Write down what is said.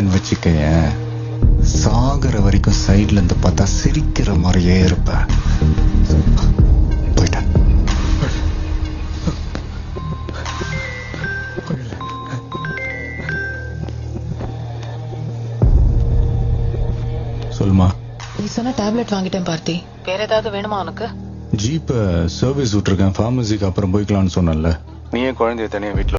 இல்லைன்னு வச்சுக்கேன், சாகர வரைக்கும் சைட்ல இருந்து பார்த்தா சிரிக்கிற மாதிரியே இருப்ப. போயிட்டேன். சொல்லுமா. நீ சொன்ன டேப்லெட் வாங்கிட்டேன் பார்த்தி. வேற ஏதாவது வேணுமா உனக்கு? ஜீப்ப சர்வீஸ் விட்டுருக்கேன், ஃபார்மசிக்கு அப்புறம் போய்க்கலாம்னு சொன்னல. நீ ஏன் குழந்தைய தனியா வீட்டுல